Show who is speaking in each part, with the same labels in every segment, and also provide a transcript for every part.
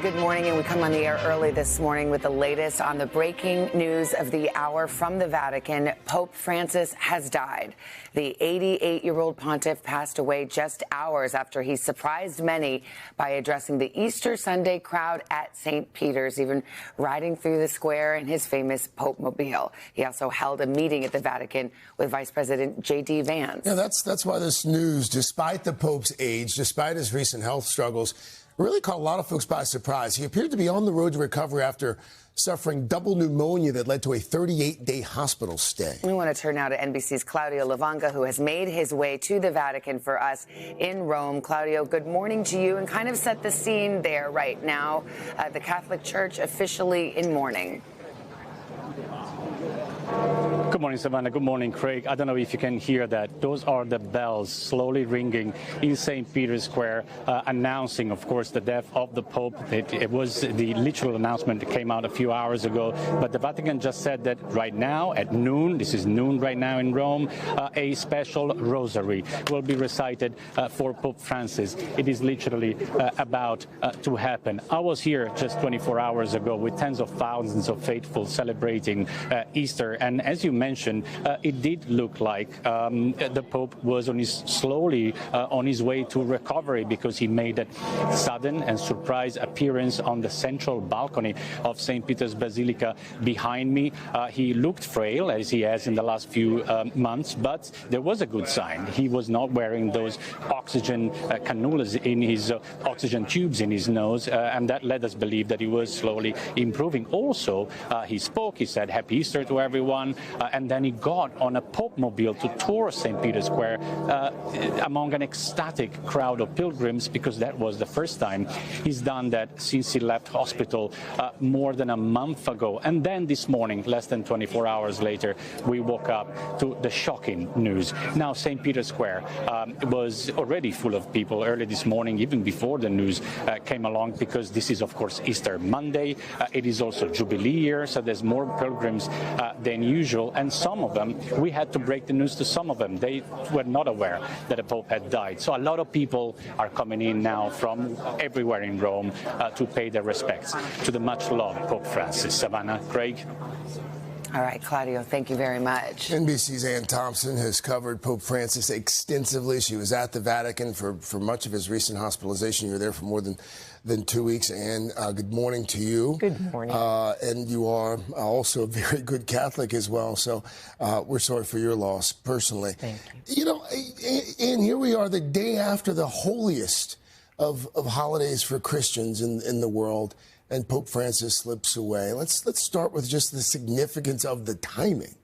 Speaker 1: Good morning, and we come on the air early this morning with the latest on the breaking news of the hour from the Vatican. Pope Francis has died. The 88-year-old pontiff passed away just hours after he surprised many by addressing the Easter Sunday crowd at St. Peter's, even riding through the square in his famous Pope Mobile. He also held a meeting at the Vatican with Vice President J.D. Vance.
Speaker 2: Yeah, that's why this news, despite the Pope's age, despite his recent health struggles, really caught a lot of folks by surprise. He appeared to be on the road to recovery after suffering double pneumonia that led to a 38-day hospital stay.
Speaker 1: We want to turn now to NBC's Claudio Lavanga, who has made his way to the Vatican for us in Rome. Claudio, good morning to you, and kind of set the scene there right now. The Catholic Church officially in mourning.
Speaker 3: Good morning, Savannah. Good morning, Craig. I don't know if you can hear that. Those are the bells slowly ringing in St. Peter's Square, announcing, of course, the death of the Pope. It was the literal announcement that came out a few hours ago. But the Vatican just said that right now at noon, this is noon right now in Rome, a special rosary will be recited for Pope Francis. It is literally about to happen. I was here just 24 hours ago with tens of thousands of faithful celebrating Easter. And as you mentioned, it did look like the Pope was slowly on his way to recovery, because he made that sudden and surprise appearance on the central balcony of St. Peter's Basilica behind me. He looked frail, as he has in the last few months, but there was a good sign. He was not wearing those oxygen cannulas in his oxygen tubes in his nose, and that led us believe that he was slowly improving. Also, he spoke, he said, "Happy Easter to everyone," and then he got on a Pope Mobile to tour St. Peter's Square among an ecstatic crowd of pilgrims, because that was the first time he's done that since he left hospital more than a month ago. And then this morning, less than 24 hours later, we woke up to the shocking news. Now, St. Peter's Square was already full of people early this morning, even before the news came along, because this is, of course, Easter Monday. It is also Jubilee year, so there's more pilgrims than usual. And some of them, we had to break the news to some of them. They were not aware that the Pope had died. So a lot of people are coming in now from everywhere in Rome to pay their respects to the much-loved Pope Francis. Savannah, Craig.
Speaker 1: All right, Claudio, thank you very much.
Speaker 2: NBC's Thompson has covered Pope Francis extensively. She was at the Vatican for much of his recent hospitalization. You were there for more than 2 weeks. And good morning to you.
Speaker 4: Good morning.
Speaker 2: And you are also a very good Catholic as well. So we're sorry for your loss personally.
Speaker 4: Thank you.
Speaker 2: You know, and here we are the day after the holiest of holidays for Christians in the world, and Pope Francis slips away. Let's start with just the significance of the timing.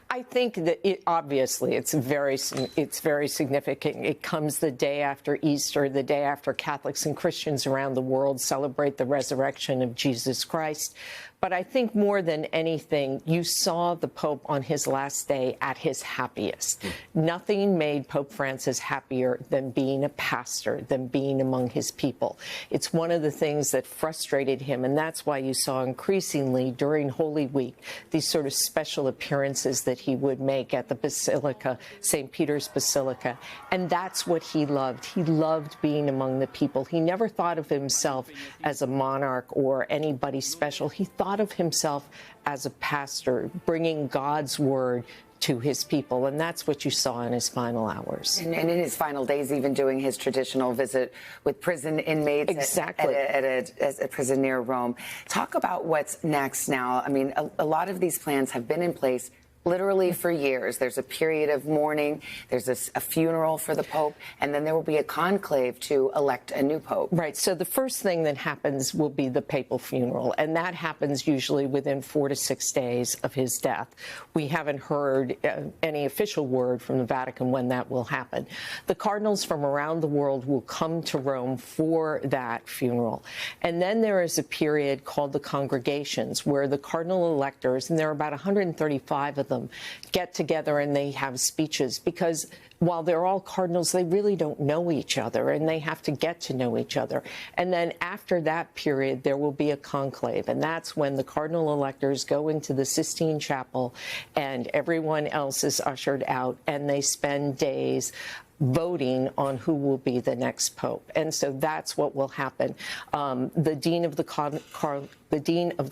Speaker 4: I think that obviously it's very significant. It comes the day after Easter, the day after Catholics and Christians around the world celebrate the resurrection of Jesus Christ. But I think more than anything, you saw the Pope on his last day at his happiest. Nothing made Pope Francis happier than being a pastor, than being among his people. It's one of the things that frustrated him, and that's why you saw increasingly during Holy Week these sort of special appearances that he would make at the Basilica, St. Peter's Basilica. And that's what he loved. He loved being among the people. He never thought of himself as a monarch or anybody special. He thought of himself as a pastor, bringing God's word to his people, and that's what you saw in his final hours.
Speaker 1: And in his final days, even doing his traditional visit with prison inmates
Speaker 4: exactly.
Speaker 1: at a prison near Rome. Talk about what's next now. I mean, a lot of these plans have been in place literally for years. There's a period of mourning, there's a funeral for the Pope, and then there will be a conclave to elect a new Pope.
Speaker 4: Right. So the first thing that happens will be the papal funeral, and that happens usually within 4 to 6 days of his death. We haven't heard any official word from the Vatican when that will happen. The cardinals from around the world will come to Rome for that funeral. And then there is a period called the congregations, where the cardinal electors, and there are about 135 of them, get together and they have speeches, because while they're all cardinals, they really don't know each other, and they have to get to know each other. And then after that period, there will be a conclave, and that's when the cardinal electors go into the Sistine Chapel and everyone else is ushered out, and they spend days voting on who will be the next pope. And so that's what will happen. The dean of the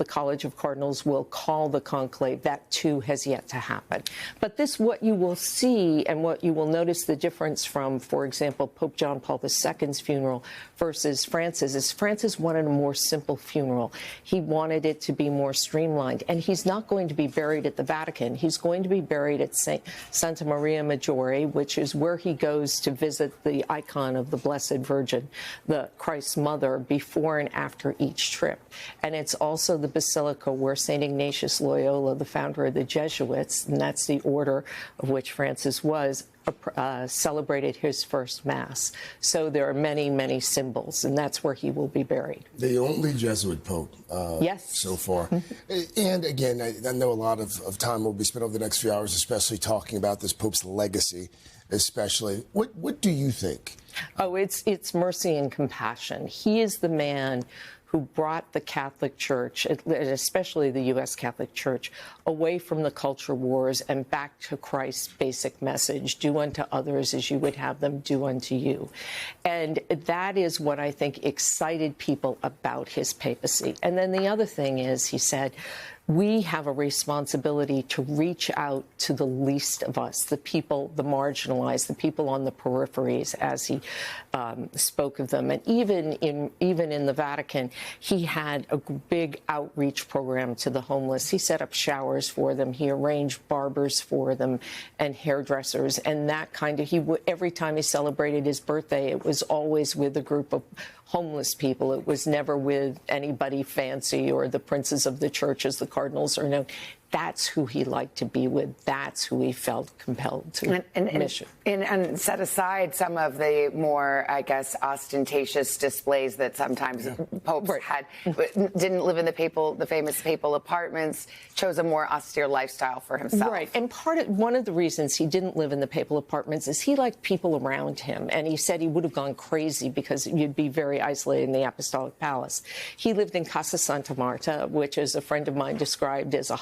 Speaker 4: College of Cardinals will call the conclave. That too has yet to happen. But what you will see and what you will notice the difference from, for example, Pope John Paul II's funeral versus Francis is Francis wanted a more simple funeral. He wanted it to be more streamlined. And he's not going to be buried at the Vatican. He's going to be buried at Santa Maria Maggiore, which is where he goes to visit the icon of the Blessed Virgin, the Christ's mother, before and after each trip. And it's also the basilica where St. Ignatius Loyola, the founder of the Jesuits, and that's the order of which Francis was, celebrated his first Mass. So there are many, many symbols, and that's where he will be buried.
Speaker 2: The only Jesuit pope
Speaker 4: yes.
Speaker 2: so far. And again, I know a lot of time will be spent over the next few hours, especially talking about this pope's legacy, especially. What do you think?
Speaker 4: Oh, it's mercy and compassion. He is the man who brought the Catholic Church, especially the U.S. Catholic Church, away from the culture wars and back to Christ's basic message, do unto others as you would have them do unto you. And that is what I think excited people about his papacy. And then the other thing is, he said, we have a responsibility to reach out to the least of us, the people, the marginalized, the people on the peripheries, as he spoke of them. And even in the Vatican, he had a big outreach program to the homeless. He set up showers for them. He arranged barbers for them and hairdressers. And that kind of, every time he celebrated his birthday, it was always with a group of homeless people. It was never with anybody fancy or the princes of the church, as the cardinals are known. That's who he liked to be with. That's who he felt compelled to mission.
Speaker 1: And set aside some of the more, I guess, ostentatious displays that sometimes popes had. Didn't live in the famous papal apartments. Chose a more austere lifestyle for himself.
Speaker 4: Right. And one of the reasons he didn't live in the papal apartments is he liked people around him. And he said he would have gone crazy because you'd be very isolated in the Apostolic Palace. He lived in Casa Santa Marta, which, as a friend of mine described, as a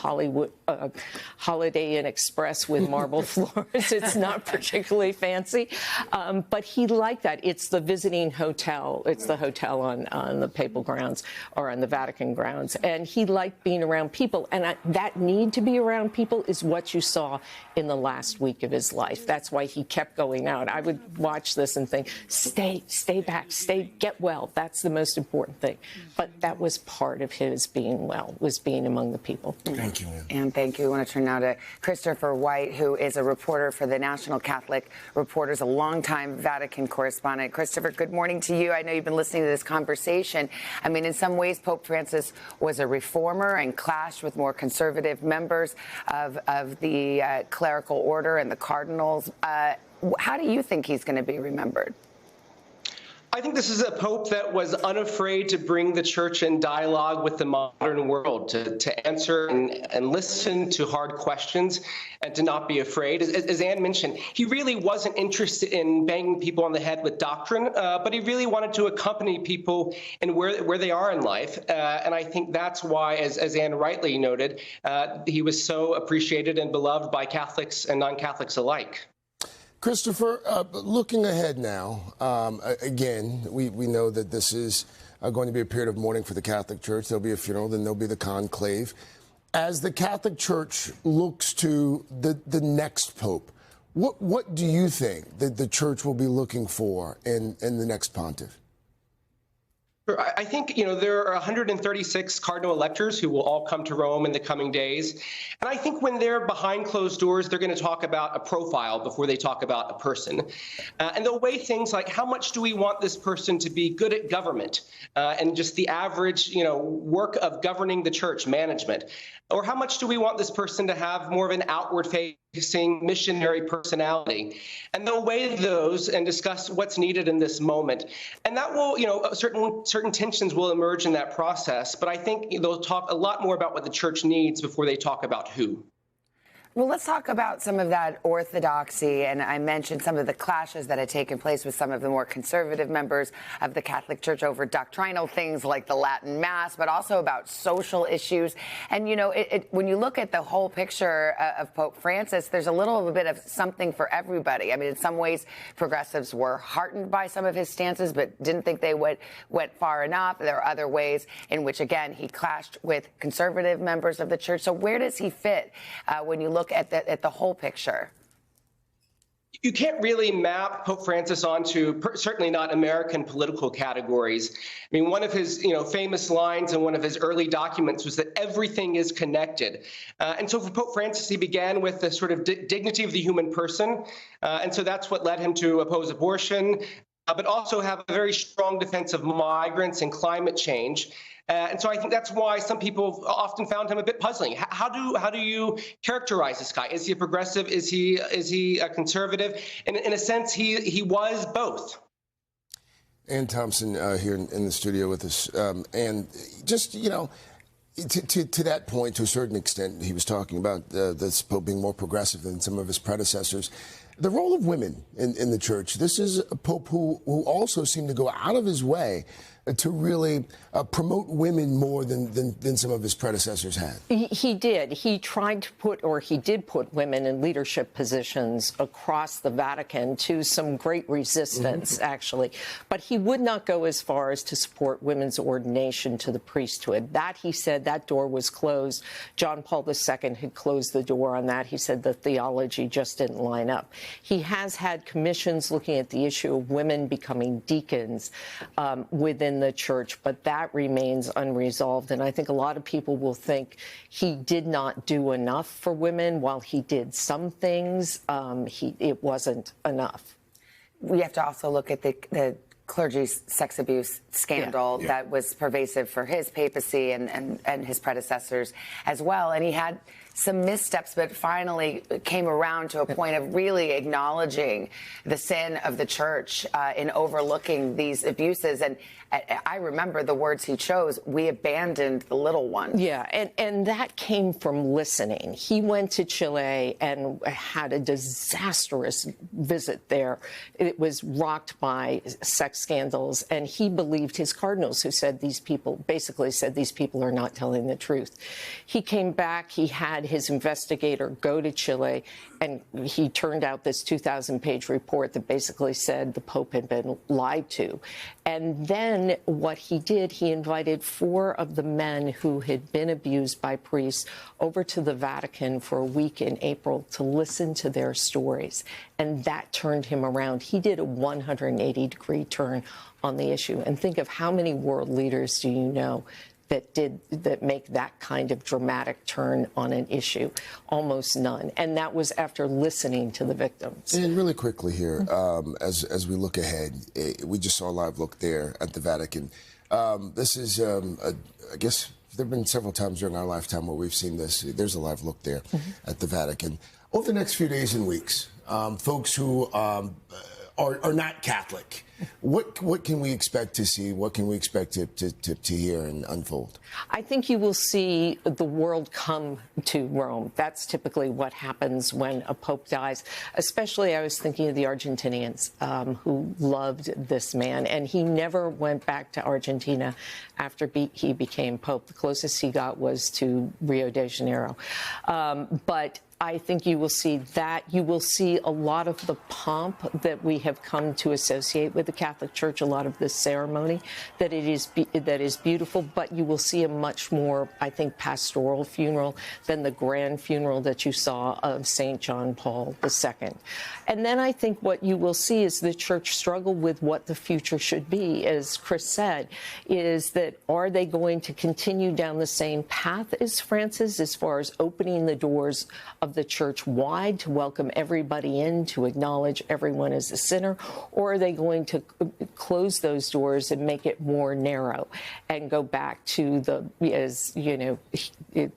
Speaker 4: Holiday Inn Express with marble floors. It's not particularly fancy, but he liked that. It's the visiting hotel. It's the hotel on the papal grounds or on the Vatican grounds. And he liked being around people. And that need to be around people is what you saw in the last week of his life. That's why he kept going out. I would watch this and think, stay back, get well. That's the most important thing. But that was part of his being well, was being among the people.
Speaker 2: Thank you, Ann.
Speaker 1: And thank you. I want to turn now to Christopher White, who is a reporter for the National Catholic Reporters, a longtime Vatican correspondent. Christopher, good morning to you. I know you've been listening to this conversation. I mean, in some ways, Pope Francis was a reformer and clashed with more conservative members of the clerical order and the cardinals. How do you think he's going to be remembered?
Speaker 5: I think this is a pope that was unafraid to bring the church in dialogue with the modern world, to answer and listen to hard questions and to not be afraid. As Anne mentioned, he really wasn't interested in banging people on the head with doctrine, but he really wanted to accompany people in where they are in life. And I think that's why, as Anne rightly noted, he was so appreciated and beloved by Catholics and non-Catholics alike.
Speaker 2: Christopher, looking ahead now, again, we know that this is going to be a period of mourning for the Catholic Church. There'll be a funeral, then there'll be the conclave. As the Catholic Church looks to the next pope, what do you think that the Church will be looking for in the next pontiff?
Speaker 5: I think, there are 136 cardinal electors who will all come to Rome in the coming days. And I think when they're behind closed doors, they're going to talk about a profile before they talk about a person. And they'll weigh things like, how much do we want this person to be good at government and just the average, work of governing the church, management? Or how much do we want this person to have more of an outward-facing missionary personality? And they'll weigh those and discuss what's needed in this moment. And that will, certain tensions will emerge in that process. But I think they'll talk a lot more about what the church needs before they talk about who.
Speaker 1: Well, let's talk about some of that orthodoxy. And I mentioned some of the clashes that had taken place with some of the more conservative members of the Catholic Church over doctrinal things like the Latin Mass, but also about social issues. And, you know, when you look at the whole picture of Pope Francis, there's a little bit of something for everybody. I mean, in some ways, progressives were heartened by some of his stances, but didn't think they went far enough. There are other ways in which, again, he clashed with conservative members of the church. So where does he fit when you look at the whole picture?
Speaker 5: You can't really map Pope Francis onto certainly not American political categories. I mean, one of his famous lines in one of his early documents was that everything is connected. And so for Pope Francis, he began with the sort of dignity of the human person. And so that's what led him to oppose abortion, but also have a very strong defense of migrants and climate change. And so I think that's why some people often found him a bit puzzling. How do you characterize this guy? Is he a progressive? Is he a conservative? And in a sense, he was both.
Speaker 2: And Thompson here in the studio with us, and just to that point, to a certain extent, he was talking about this Pope being more progressive than some of his predecessors. The role of women in the church. This is a Pope who also seemed to go out of his way to really promote women more than some of his predecessors had.
Speaker 4: He did. He tried to put, or he did put women in leadership positions across the Vatican to some great resistance, actually. But he would not go as far as to support women's ordination to the priesthood. That, he said, that door was closed. John Paul II had closed the door on that. He said the theology just didn't line up. He has had commissions looking at the issue of women becoming deacons within the church, but that remains unresolved. And I think a lot of people will think he did not do enough for women. While he did some things, it wasn't enough.
Speaker 1: We have to also look at the clergy's sex abuse scandal that was pervasive for his papacy and his predecessors as well. And he had some missteps, but finally came around to a point of really acknowledging the sin of the church in overlooking these abuses. And I remember the words he chose: "We abandoned the little one." Yeah,
Speaker 4: and that came from listening. He went to Chile and had a disastrous visit there. It was rocked by sex scandals, and he believed his cardinals, who said these people, basically said these people are not telling the truth. He came back, he had his investigator go to Chile, and he turned out this 2,000-page report that basically said the Pope had been lied to. And then what he did, he invited 4 of the men who had been abused by priests over to the Vatican for a week in April to listen to their stories. And that turned him around. He did a 180-degree turn on the issue. And think of how many world leaders do you know that make that kind of dramatic turn on an issue? Almost none. And that was after listening to the victims.
Speaker 2: And really quickly here, as we look ahead, we just saw a live look there at the Vatican. This is, I guess, there have been several times during our lifetime where we've seen this. There's a live look there at the Vatican. Over the next few days and weeks, folks who are not Catholic, what can we expect to see? What can we expect to hear and unfold?
Speaker 4: I think you will see the world come to Rome. That's typically what happens when a pope dies. Especially, I was thinking of the Argentinians who loved this man, and he never went back to Argentina after he became pope. The closest he got was to Rio de Janeiro. But I think you will see that. You will see a lot of the pomp that we have come to associate with the Catholic Church, a lot of this ceremony, that is beautiful, but you will see a much more, I think, pastoral funeral than the grand funeral that you saw of St. John Paul II. And then I think what you will see is the church struggle with what the future should be, as Chris said, is that are they going to continue down the same path as Francis as far as opening the doors of the church wide to welcome everybody in, to acknowledge everyone as a sinner, or are they going to close those doors and make it more narrow and go back to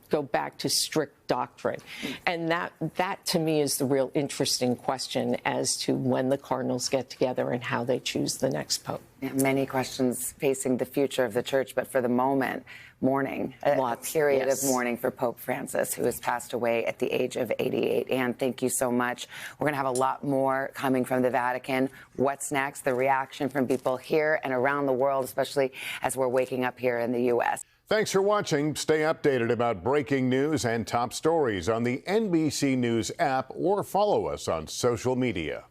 Speaker 4: go back to strict doctrine. And that to me is the real interesting question as to when the cardinals get together and how they choose the next pope.
Speaker 1: Yeah, many questions facing the future of the church, but for the moment, mourning, a period of mourning for Pope Francis, who has passed away at the age of 88. Anne, thank you so much. We're going to have a lot more coming from the Vatican. What's next? The reaction from people here and around the world, especially as we're waking up here in the U.S.
Speaker 6: Thanks for watching. Stay updated about breaking news and top stories on the NBC News app or follow us on social media.